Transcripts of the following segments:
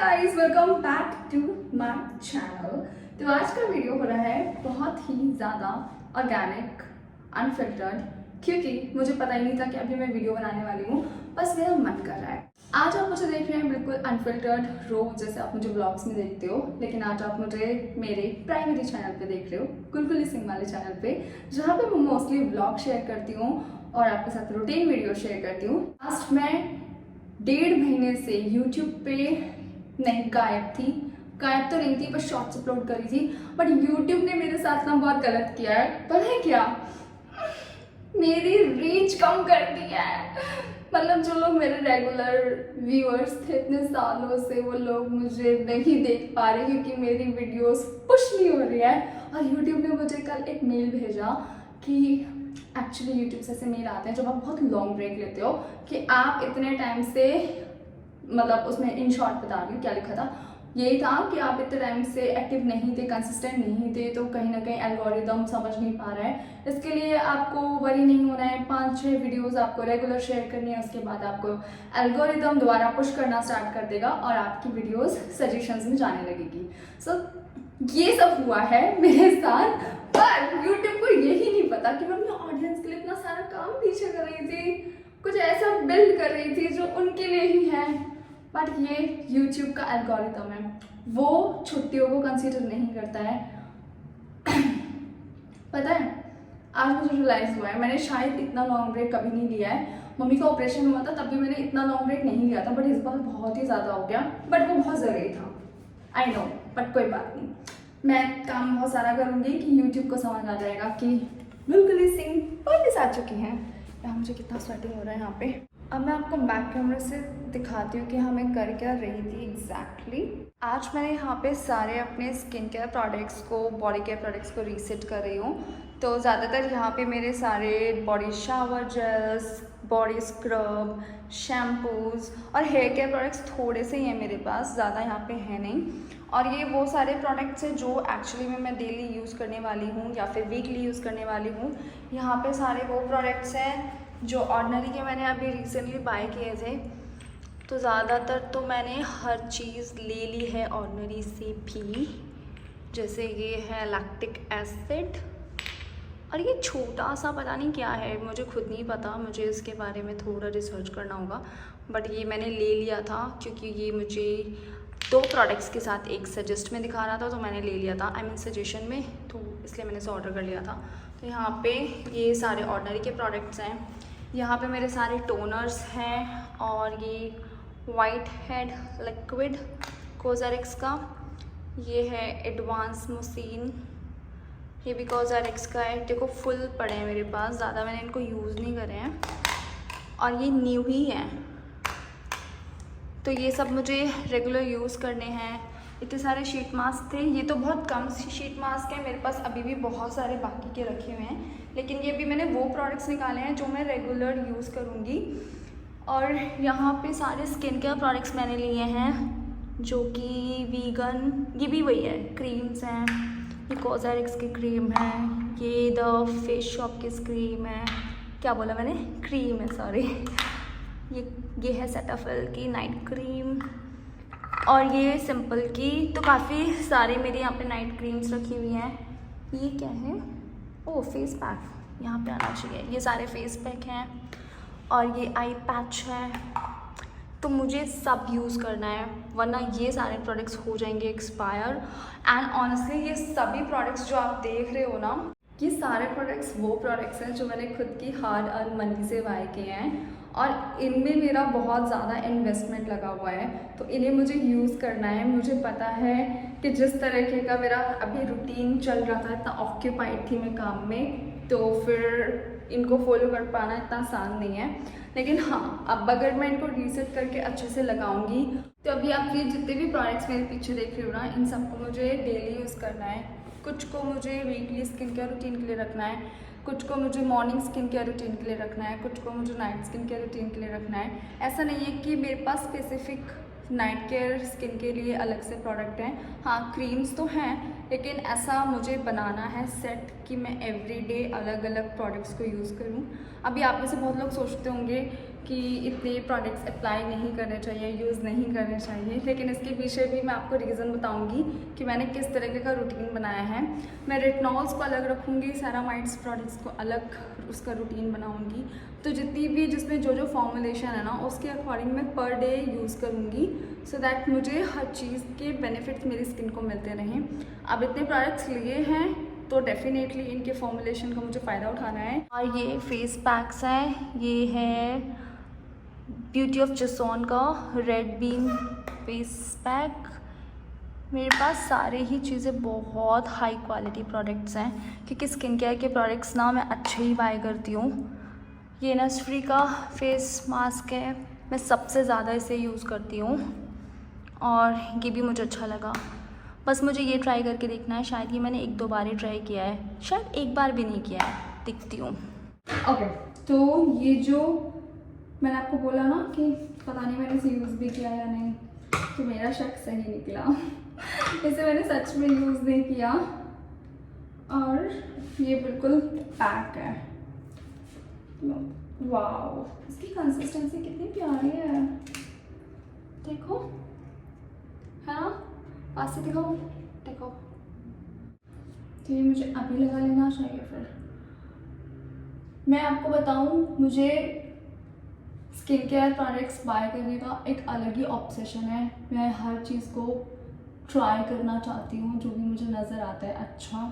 Guys, welcome back to my channel. तो आज का वीडियो हो रहा है बहुत ही ज़्यादा ऑर्गेनिक, अनफिल्टर्ड, क्योंकि मुझे पता ही नहीं था कि अभी मैं वीडियो बनाने वाली हूँ। बस मेरा मन कर रहा है। आज आप मुझे देख रहे हैं बिल्कुल अनफिल्टर्ड रो, जैसे आप मुझे ब्लॉग्स में देखते हो, लेकिन आज आप मुझे मेरे प्राइमरी चैनल पे देख रहे हो, गुलगुली सिंह वाले चैनल पे, जहाँ पे मैं मोस्टली ब्लॉग शेयर करती हूँ और आपके साथ रूटीन वीडियो शेयर करती हूँ। लास्ट मैं 1.5 महीने से यूट्यूब पे नहीं गायब तो नहीं थी, बस शॉर्ट्स अपलोड करी थी। बट यूट्यूब ने मेरे साथ ना बहुत गलत किया है। पता है क्या? मेरी रीच कम कर दी है। मतलब जो लोग मेरे रेगुलर व्यूअर्स थे इतने सालों से, वो लोग मुझे नहीं देख पा रहे क्योंकि मेरी वीडियोस पुश नहीं हो रही है। और यूट्यूब ने मुझे कल एक मेल भेजा कि एक्चुअली यूट्यूब से ऐसे मेल आते हैं जब आप बहुत लॉन्ग ब्रेक लेते हो कि आप इतने टाइम से, मतलब उसमें इन शॉर्ट बता रही हूँ क्या लिखा था, यही था कि आप इतने टाइम से एक्टिव नहीं थे, कंसिस्टेंट नहीं थे, तो कहीं ना कहीं एल्गोरिदम समझ नहीं पा रहा है। इसके लिए आपको वरी नहीं होना है, 5-6 वीडियोस आपको रेगुलर शेयर करनी है, उसके बाद आपको एल्गोरिदम दोबारा पुश करना स्टार्ट कर देगा और आपकी वीडियोस सजेशंस में जाने लगेगी। सो ये सब हुआ है मेरे साथ। पर यूट्यूब को यही नहीं पता कि मैं अपने ऑडियंस के लिए इतना सारा काम पीछे कर रही थी, कुछ ऐसा बिल्ड कर रही थी जो उनके लिए ही है। बट ये यूट्यूब का एल्गोरिदम है, वो छुट्टियों को कंसीडर नहीं करता है। पता है, आज मुझे रियलाइज हुआ है, मैंने शायद इतना लॉन्ग ब्रेक कभी नहीं लिया है। मम्मी का ऑपरेशन हुआ था तब भी मैंने इतना लॉन्ग ब्रेक नहीं लिया था, बट इस बार बहुत ही ज़्यादा हो गया। बट वो बहुत ज़रूरी था, आई नो, बट कोई बात नहीं। मैं काम बहुत सारा करूँगी कि यूट्यूब को समझ आ जाएगा कि गुलगुली सिंह वापस आ चुकी हैं। यहाँ मुझे कितना स्वेटिंग हो रहा है यहाँ पे। अब मैं आपको बैक कैमरे से दिखाती हूँ कि हमें कर क्या रही थी एग्जैक्टली। आज मैंने यहाँ पे सारे अपने स्किन केयर प्रोडक्ट्स को, बॉडी केयर प्रोडक्ट्स को रीसेट कर रही हूँ। तो ज़्यादातर यहाँ पे मेरे सारे body shower gels, body scrub, shampoos और हेयर केयर प्रोडक्ट्स थोड़े से ही हैं मेरे पास, ज़्यादा यहाँ पे है नहीं। और ये वो सारे प्रोडक्ट्स हैं जो एक्चुअली में मैं डेली यूज़ करने वाली हूँ या फिर वीकली यूज़ करने वाली हूँ। यहाँ पे सारे वो प्रोडक्ट्स हैं जो ऑर्डिनरी के मैंने अभी रिसेंटली बाय किए थे। तो ज़्यादातर तो मैंने हर चीज़ ले ली है ऑर्डिनरी से भी। जैसे ये है लैक्टिक एसिड, और ये छोटा सा पता नहीं क्या है, मुझे खुद नहीं पता, मुझे इसके बारे में थोड़ा रिसर्च करना होगा। बट ये मैंने ले लिया था क्योंकि ये मुझे 2 प्रोडक्ट्स के साथ एक सजेस्ट में दिखा रहा था, तो मैंने ले लिया था, आई मीन सजेशन में, तो इसलिए मैंने इसे ऑर्डर कर लिया था। तो यहाँ पे ये सारे ऑर्डिनरी के प्रोडक्ट्स हैं। यहाँ पे मेरे सारे टोनर्स हैं और ये वाइट हेड लिक्विड कोज़ारिक्स का, ये है एडवांस मुसीन, ये भी कोज़ारिक्स का है। देखो फुल पड़े हैं मेरे पास, ज़्यादा मैंने इनको यूज़ नहीं करे हैं और ये न्यू ही हैं। तो ये सब मुझे रेगुलर यूज़ करने हैं। इतने सारे शीट मास्क थे, ये तो बहुत कम शीट मास्क हैं मेरे पास, अभी भी बहुत सारे बाकी के रखे हुए हैं, लेकिन ये भी मैंने वो प्रोडक्ट्स निकाले हैं जो मैं रेगुलर यूज़ करूँगी। और यहाँ पे सारे स्किन केयर प्रोडक्ट्स मैंने लिए हैं जो कि वीगन, ये भी वही है, क्रीम्स हैं, ये कोज़ारिक्स की क्रीम है, ये द फेस शॉप की क्रीम है, क्या बोला मैंने, क्रीम है सॉरी, ये है सेटाफिल की नाइट क्रीम, और ये सिंपल की। तो काफ़ी सारी मेरी यहाँ पे नाइट क्रीम्स रखी हुई हैं। ये क्या है, ओह फेस पैक, यहाँ पे आना चाहिए। ये सारे फेस पैक हैं और ये आई पैच है। तो मुझे सब यूज़ करना है वरना ये सारे प्रोडक्ट्स हो जाएंगे एक्सपायर। एंड ऑनेस्टली ये सभी प्रोडक्ट्स जो आप देख रहे हो ना, ये सारे प्रोडक्ट्स वो प्रोडक्ट्स हैं जो मैंने खुद की हार्ड अर्न मनी से बाय किए हैं और इनमें मेरा बहुत ज़्यादा इन्वेस्टमेंट लगा हुआ है। तो इन्हें मुझे यूज़ करना है। मुझे पता है कि जिस तरीके का मेरा अभी रूटीन चल रहा था, इतना ऑक्यूपाइड थी मैं काम में, तो फिर इनको फॉलो कर पाना इतना आसान नहीं है। लेकिन हाँ, अब अगर मैं इनको रीसेट करके अच्छे से लगाऊंगी तो अभी आप ये जितने भी प्रोडक्ट्स मेरे पीछे देख रहे हो ना, इन सबको मुझे डेली यूज़ करना है। कुछ को मुझे वीकली स्किन केयर रूटीन के लिए रखना है, कुछ को मुझे मॉर्निंग स्किन केयर रूटीन के लिए रखना है, कुछ को मुझे नाइट स्किन केयर रूटीन के लिए रखना है। ऐसा नहीं है कि मेरे पास स्पेसिफिक नाइट केयर स्किन के लिए अलग से प्रोडक्ट हैं। हाँ, क्रीम्स तो हैं, लेकिन ऐसा मुझे बनाना है सेट कि मैं एवरीडे अलग अलग प्रोडक्ट्स को यूज़ करूँ। अभी आप में से बहुत लोग सोचते होंगे कि इतने प्रोडक्ट्स अप्लाई नहीं करने चाहिए, यूज़ नहीं करने चाहिए, लेकिन इसके पीछे भी मैं आपको रीज़न बताऊंगी कि मैंने किस तरीके का रूटीन बनाया है। मैं रेटिनॉल्स को अलग रखूँगी, सेरामाइड्स प्रोडक्ट्स को अलग उसका रूटीन बनाऊंगी। तो जितनी भी जिसमें जो जो फॉर्मुलेशन है ना उसके अकॉर्डिंग मैं पर डे यूज़ करूँगी, सो दैट मुझे हर चीज़ के बेनिफिट्स मेरी स्किन को मिलते रहें। अब इतने प्रोडक्ट्स लिए हैं तो डेफिनेटली इनके फॉर्मुलेशन का मुझे फ़ायदा उठाना है। और ये फेस पैक्स हैं, ये है ब्यूटी ऑफ जसोन का रेड बीन फेस पैक। मेरे पास सारे ही चीज़ें बहुत हाई क्वालिटी प्रोडक्ट्स हैं, क्योंकि स्किन केयर के प्रोडक्ट्स ना मैं अच्छे ही बाय करती हूँ। ये इनिसफ्री का फेस मास्क है, मैं सबसे ज़्यादा इसे यूज़ करती हूँ और ये भी मुझे अच्छा लगा। बस मुझे ये ट्राई करके देखना है, शायद ये मैंने 1-2 बार ही ट्राई किया है, शायद एक बार भी नहीं किया है, देखती हूँ। ओके, तो ये जो मैंने आपको बोला ना कि पता नहीं मैंने इसे यूज़ भी किया या नहीं, तो मेरा शक सही निकला। इसे मैंने सच में यूज़ नहीं किया और ये बिल्कुल पैक है। वाओ, इसकी कंसिस्टेंसी कितनी प्यारी है, देखो, है ना? पास से दिखाओ, देखो। तो ये मुझे अभी लगा लेना चाहिए। फिर मैं आपको बताऊं, मुझे स्किन केयर प्रोडक्ट्स बाय करने का एक अलग ही ऑब्सेशन है। मैं हर चीज़ को ट्राई करना चाहती हूँ, जो भी मुझे नज़र आता है अच्छा,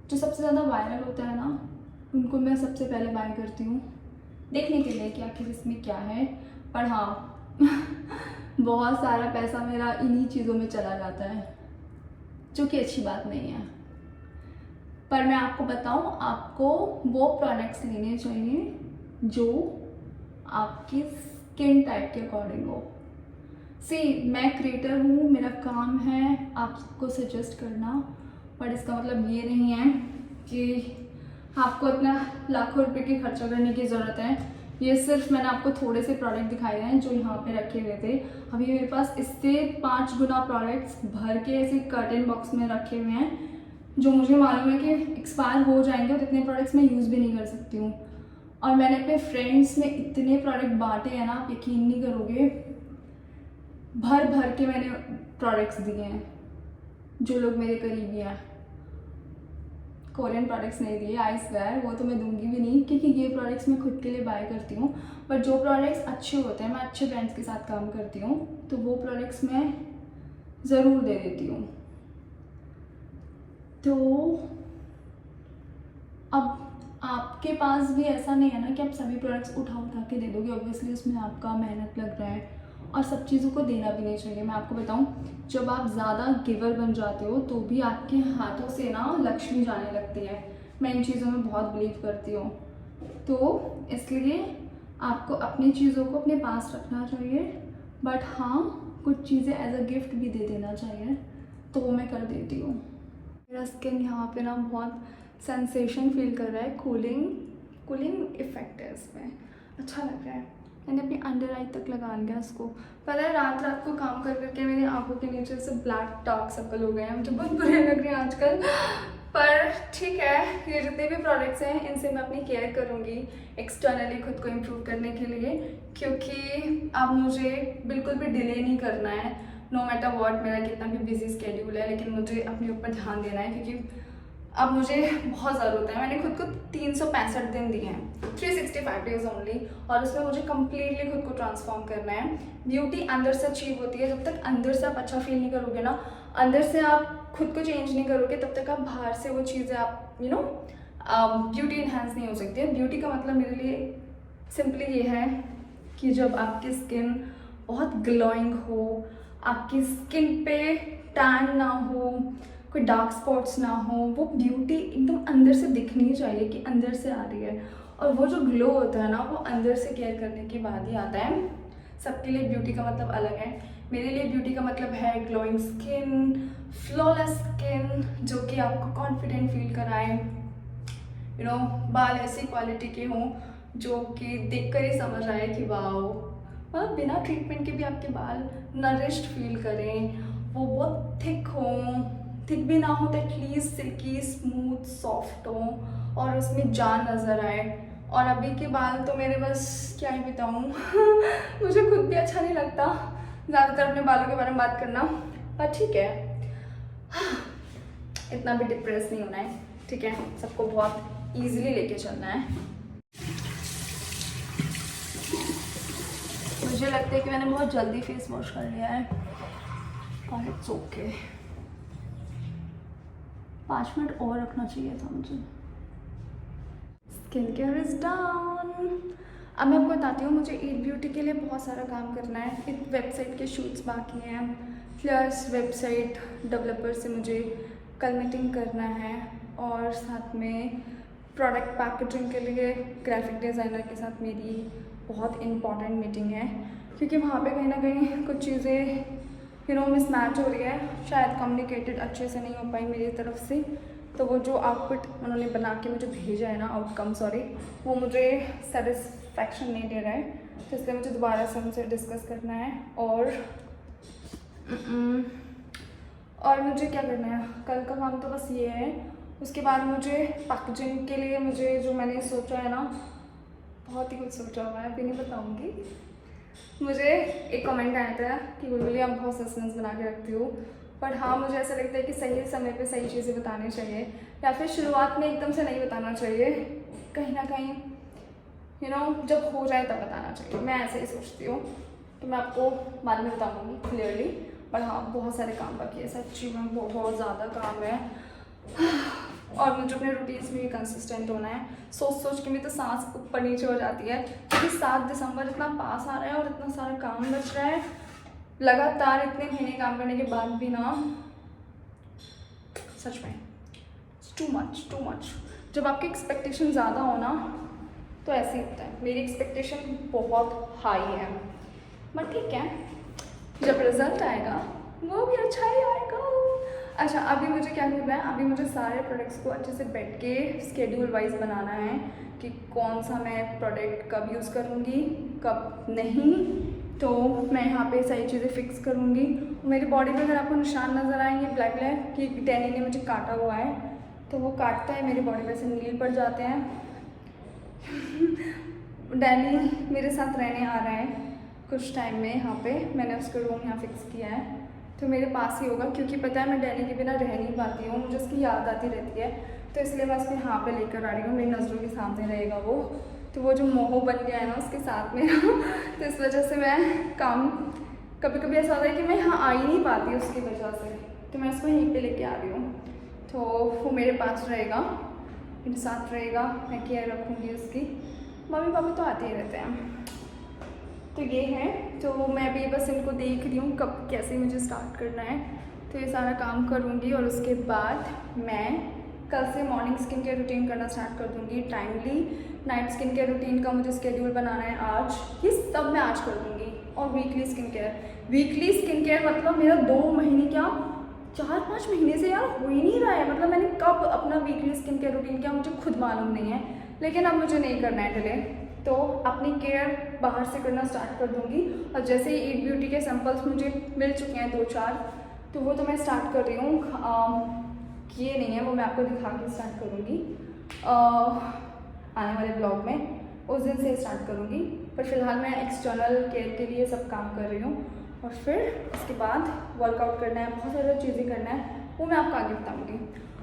जो सबसे ज़्यादा वायरल होता है ना, उनको मैं सबसे पहले बाय करती हूँ, देखने के लिए कि आखिर इसमें क्या है। पर हाँ बहुत सारा पैसा मेरा इन्हीं चीज़ों में चला जाता है, जो कि अच्छी बात नहीं है। पर मैं आपको बताऊं, आपको वो प्रोडक्ट्स लेने चाहिए जो आपकी स्किन टाइप के अकॉर्डिंग हो। मैं क्रिएटर हूँ, मेरा काम है आपको सजेस्ट करना, पर इसका मतलब ये नहीं है कि आपको अपना लाखों रुपए की खर्चा करने की ज़रूरत है। ये सिर्फ मैंने आपको थोड़े से प्रोडक्ट दिखाए हैं जो यहाँ पे रखे हुए थे। अभी मेरे पास इससे 5 गुना प्रोडक्ट्स भर के ऐसे कर्टन बॉक्स में रखे हुए हैं, जो मुझे मालूम है कि एक्सपायर हो जाएंगे और इतने प्रोडक्ट्स मैं यूज़ भी नहीं कर सकती हूँ। और मैंने अपने फ्रेंड्स में इतने प्रोडक्ट बांटे हैं ना, आप यकीन नहीं करोगे, भर भर के मैंने प्रोडक्ट्स दिए हैं जो लोग मेरे करीबी हैं। कोरियन प्रोडक्ट्स नहीं दिए, आई स्वेयर, वो तो मैं दूंगी भी नहीं, क्योंकि ये प्रोडक्ट्स मैं खुद के लिए बाय करती हूँ। पर जो प्रोडक्ट्स अच्छे होते हैं, मैं अच्छे ब्रांड्स के साथ काम करती हूँ, तो वो प्रोडक्ट्स मैं ज़रूर दे देती हूँ। तो अब आपके पास भी ऐसा नहीं है ना कि आप सभी प्रोडक्ट्स उठा उठा के दे दोगे, ऑब्वियसली उसमें आपका मेहनत लग रहा है और सब चीज़ों को देना भी नहीं चाहिए। मैं आपको बताऊं, जब आप ज़्यादा गिवर बन जाते हो तो भी आपके हाथों से ना लक्ष्मी जाने लगती है। मैं इन चीज़ों में बहुत बिलीव करती हूँ, तो इसलिए आपको अपनी चीज़ों को अपने पास रखना चाहिए, बट हाँ कुछ चीज़ें एज अ गिफ्ट भी दे देना चाहिए, तो वो मैं कर देती हूँ। मेरा स्किन यहाँ पे ना बहुत सेंसेशन फील कर रहा है, कूलिंग इफेक्ट है इसमें, अच्छा लग रहा है। मैंने अपनी अंडर आई तक लगा लिया इसको। पता है रात को काम कर करके मेरी आंखों के नीचे से ब्लैक डार्क सर्कल हो गए हैं, मुझे बहुत बुरे लग रहे हैं आजकल। पर ठीक है, ये जितने भी प्रोडक्ट्स हैं इनसे मैं अपनी केयर करूँगी एक्सटर्नली खुद को इम्प्रूव करने के लिए, क्योंकि अब मुझे बिल्कुल भी डिले नहीं करना है। नो मैटर वॉट, मेरा कितना भी बिजी स्केड्यूल है, लेकिन मुझे अपने ऊपर ध्यान देना है, क्योंकि अब मुझे बहुत ज़रूरत है। मैंने खुद को 365 दिन दिए हैं, 365 डेज ओनली, और उसमें मुझे कम्प्लीटली खुद को ट्रांसफॉर्म करना है। ब्यूटी अंदर से अचीव होती है, जब तक अंदर से आप अच्छा फील नहीं करोगे ना, अंदर से आप खुद को चेंज नहीं करोगे, तब तक आप बाहर से वो चीज़ें आप ब्यूटी इन्हांस नहीं हो सकती है। ब्यूटी का मतलब मेरे लिए सिंपली ये है कि जब आपकी स्किन बहुत ग्लोइंग हो, आपकी स्किन पे टैन ना हो, कोई डार्क स्पॉट्स ना हो, वो ब्यूटी एकदम अंदर से दिखनी चाहिए कि अंदर से आ रही है। और वो जो ग्लो होता है ना, वो अंदर से केयर करने के बाद ही आता है। सबके लिए ब्यूटी का मतलब अलग है। मेरे लिए ब्यूटी का मतलब है ग्लोइंग स्किन, फ्लॉलेस स्किन, जो कि आपको कॉन्फिडेंट फील कराए, बाल ऐसी क्वालिटी के हों जो कि देखकर ही समझ आए कि वाओ, मतलब बिना ट्रीटमेंट के भी आपके बाल नरिश्ड फील करें, वो बहुत थिक हों, थिक भी ना हो तो एटलीस्ट सिल्की, स्मूथ, सॉफ्ट हो, और उसमें जान नज़र आए। और अभी के बाल तो मेरे बस क्या ही बताऊँ मुझे खुद भी अच्छा नहीं लगता ज़्यादातर अपने बालों के बारे में बात करना, पर ठीक है, इतना भी डिप्रेस नहीं होना है, ठीक है, सबको बहुत ईजिली लेके चलना है। मुझे लगता है कि मैंने बहुत जल्दी फेस वॉश कर लिया है और इट्स ओके। 5 मिनट और रखना चाहिए था मुझे। Skin care is done. अब मैं आपको बताती हूँ, मुझे ईट ब्यूटी के लिए बहुत सारा काम करना है। एक वेबसाइट के शूट्स बाकी हैं, प्लस वेबसाइट डेवलपर से मुझे कल मीटिंग करना है, और साथ में प्रोडक्ट पैकेजिंग के लिए ग्राफिक डिज़ाइनर के साथ मेरी बहुत इम्पॉर्टेंट मीटिंग है, क्योंकि वहाँ पे कहीं ना कहीं कुछ चीज़ें मिसमैच हो रही है, शायद कम्युनिकेटेड अच्छे से नहीं हो पाई मेरी तरफ से। तो वो जो आउटपुट उन्होंने बना के मुझे भेजा है ना, आउटकम सॉरी, वो मुझे सेटिस्फैक्शन नहीं दे रहा है, तो इसलिए मुझे दोबारा से उनसे डिस्कस करना है। और मुझे क्या करना है, कल का काम तो बस ये है। उसके बाद मुझे पैकेजिंग के लिए मुझे जो मैंने सोचा है ना, बहुत ही कुछ सोचा हुआ है, अभी नहीं बताऊँगी। मुझे एक कमेंट आया था कि बुलबुली आप बहुत सस्पेंस बना के रखती हो, पर हाँ मुझे ऐसा लगता है कि सही समय पे सही चीज़ें बतानी चाहिए, या फिर शुरुआत में एकदम से नहीं बताना चाहिए, कहीं ना कहीं जब हो जाए तब बताना चाहिए। मैं ऐसे ही सोचती हूँ, तो मैं आपको बाद में बताऊँगी क्लियरली। पर हाँ बहुत सारे काम बाकी है, सच्ची में बहुत ज़्यादा काम है, और मुझे अपने रूटीन्स में भी कंसिस्टेंट होना है। सोच सोच के भी तो सांस ऊपर नीचे हो जाती है, क्योंकि 7 दिसंबर इतना पास आ रहा है और इतना सारा काम बच रहा है। लगातार इतने महीने काम करने के बाद भी ना, सच में टू मच। जब आपकी एक्सपेक्टेशन ज़्यादा हो ना, तो ऐसे ही होता है। मेरी एक्सपेक्टेशन बहुत हाई है, बट ठीक है, जब रिजल्ट आएगा वो भी अच्छा ही आएगा। अच्छा, अभी मुझे क्या करना है, अभी मुझे सारे प्रोडक्ट्स को अच्छे से बैठ के स्केड्यूल वाइज बनाना है कि कौन सा मैं प्रोडक्ट कब यूज़ करूँगी, कब नहीं। तो मैं यहाँ पे सारी चीज़ें फिक्स करूँगी। मेरी बॉडी पे अगर आपको निशान नज़र आएंगे ब्लैक ब्लैक कि डैनी ने मुझे काटा हुआ है, तो वो काटता है, मेरी बॉडी पे से नील पड़ जाते हैं। डैनी मेरे साथ रहने आ रहा है कुछ टाइम में, यहाँ पे मैंने उसका रूम यहाँ फिक्स किया है, तो मेरे पास ही होगा, क्योंकि पता है मैं डैनी के बिना रह नहीं पाती हूँ, मुझे उसकी याद आती रहती है, तो इसलिए मैं उसको यहाँ पे लेकर आ रही हूँ, मेरी नज़रों के सामने रहेगा वो। तो वो जो मोह बन गया है ना उसके साथ में तो इस वजह से मैं काम, कभी कभी ऐसा होता है कि मैं यहाँ आ ही नहीं पाती उसकी वजह से, तो मैं उसको यहीं पर लेके आ रही हूँ। तो वो मेरे पास रहेगा, मेरे साथ रहेगा, मैं केयर रखूँगी उसकी। मम्मी पापा तो आते ही रहते हैं। तो ये है, तो मैं अभी बस इनको देख रही हूँ कब कैसे मुझे स्टार्ट करना है, तो ये सारा काम करूँगी। और उसके बाद मैं कल से मॉर्निंग स्किन केयर रूटीन करना स्टार्ट कर दूँगी timely. Night skin care routine का मुझे स्केड्यूल बनाना है आज, ये सब मैं आज कर दूँगी। और वीकली स्किन केयर मतलब मेरा 2 महीने क्या 4-5 महीने से यार हो ही नहीं रहा है। मतलब मैंने कब अपना वीकली स्किन केयर रूटीन किया मुझे खुद मालूम नहीं है, लेकिन अब मुझे नहीं करना है डिले, तो अपनी केयर बाहर से करना स्टार्ट कर दूँगी। और जैसे ही ईट ब्यूटी के सैम्पल्स मुझे मिल चुके हैं 2-4, तो वो तो मैं स्टार्ट कर रही हूँ, ये नहीं है, वो मैं आपको दिखा के स्टार्ट करूँगी आने वाले ब्लॉग में, उस दिन से स्टार्ट करूँगी। पर फिलहाल मैं एक्सटर्नल केयर के लिए सब काम कर रही हूँ, और फिर उसके बाद वर्कआउट करना है, बहुत सारी चीज़ें करना है, वो मैं आपको आगे बताऊँगी।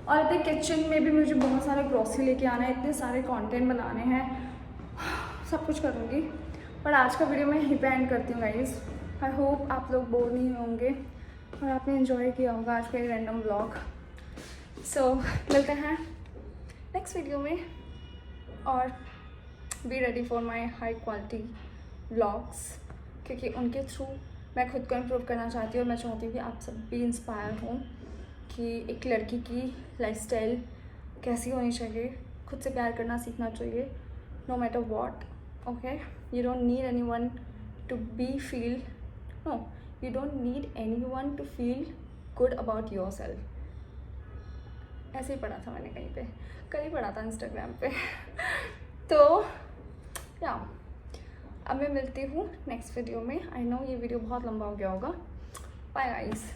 और अपने किचन में भी मुझे बहुत सारा ग्रॉसरी लेके आना है, इतने सारे कंटेंट बनाने हैं, सब कुछ करूँगी। पर आज का वीडियो मैं यहीं पे एंड करती हूँ गाइस। आई होप आप लोग बोर नहीं होंगे और आपने एंजॉय किया होगा आज का ये रैंडम व्लॉग। सो मिलते हैं नेक्स्ट वीडियो में, और be ready for my high quality vlogs, क्योंकि उनके थ्रू मैं खुद को इम्प्रूव करना चाहती हूँ। और मैं चाहती हूँ कि आप सब भी इंस्पायर हों कि एक लड़की की लाइफस्टाइल कैसी होनी चाहिए, खुद से प्यार करना सीखना चाहिए, no matter what, okay? You don't need anyone to you don't need anyone to feel good about yourself. ऐसे ही पढ़ा था मैंने कहीं पे, कल ही पढ़ा था इंस्टाग्राम पे तो या अब मैं मिलती हूँ नेक्स्ट वीडियो में। आई नो ये वीडियो बहुत लंबा हो गया होगा। Bye guys.